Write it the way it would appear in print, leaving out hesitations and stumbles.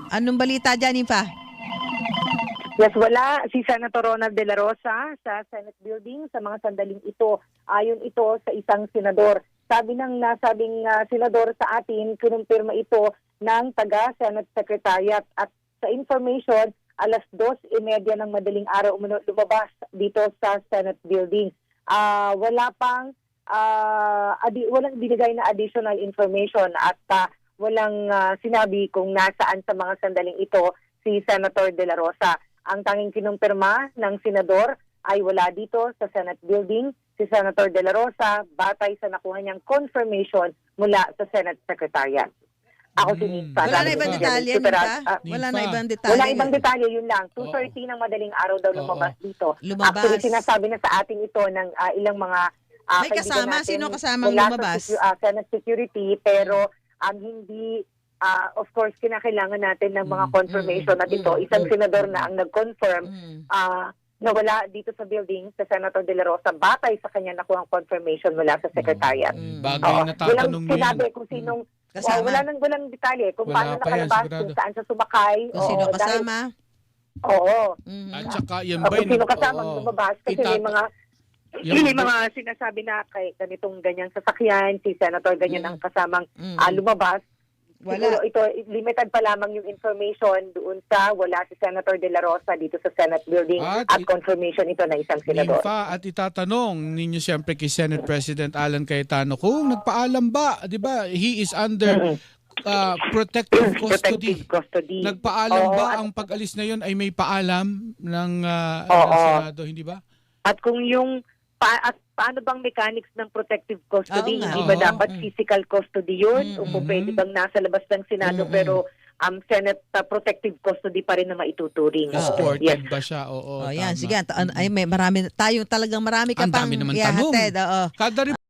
Anong balita dyan, Ifa? Yes, wala si Senator Ronald De La Rosa sa Senate building sa mga sandaling ito. Ayon ito sa isang senador. Sabi ng nasabing senador sa atin, kinumpirma ito ng taga-Senate Secretariat. At sa information, alas 2:30 ng madaling araw lumabas dito sa Senate building. Walang binigay na additional information at walang sinabi kung nasaan sa mga sandaling ito si Senator De La Rosa. Ang tanging kinumpirma ng senador ay wala dito sa Senate building si Senator De La Rosa batay sa nakuha niyang confirmation mula sa Senate Secretariat. Ako si Nifa. Wala na ibang detalye, Nifa? Wala na ibang detalye? Wala ibang detalye, yun lang. 2:30 ng madaling araw daw lumabas dito. Actually, sinasabi na sa atin ito ng ilang mga may kasama? Sino kasamang mula lumabas? Sa Senate Security, pero hindi... of course, kinakailangan natin ng mga confirmation at ito, isang senador na ang nag-confirm na wala dito sa building sa Senator De La Rosa batay sa kanya nakuha ang confirmation mula sa Secretariat. Bagay na tatanong mo sinabi kung sinong walang detalye kung paano nakalabas, kung saan siya sumakay. Kung sino kasama. At saka yan ba kung sino kasama lumabas kasi may mga sinasabi na kay ganitong ganyang sasakyan, si Senator ganyan ang kasamang lumabas. Wala. Siguro ito, limited pa lamang yung information doon sa wala si Senator De La Rosa dito sa Senate building at confirmation ito ng isang senador. At itatanong ninyo siyempre kay Senate President Alan Cayetano kung nagpaalam ba, di ba, he is under protective custody. Nagpaalam ba ang pag-alis na yun ay may paalam ng Senado, hindi ba? At kung yung paano bang mechanics ng protective custody? Hindi ba dapat physical custody yun? O kung pwede bang nasa labas ng Senado pero Senate protective custody pa rin na maituturing. Supported ba siya? Oo, yan, sige. Ay, may marami, talagang marami ka pang ihatid. Kada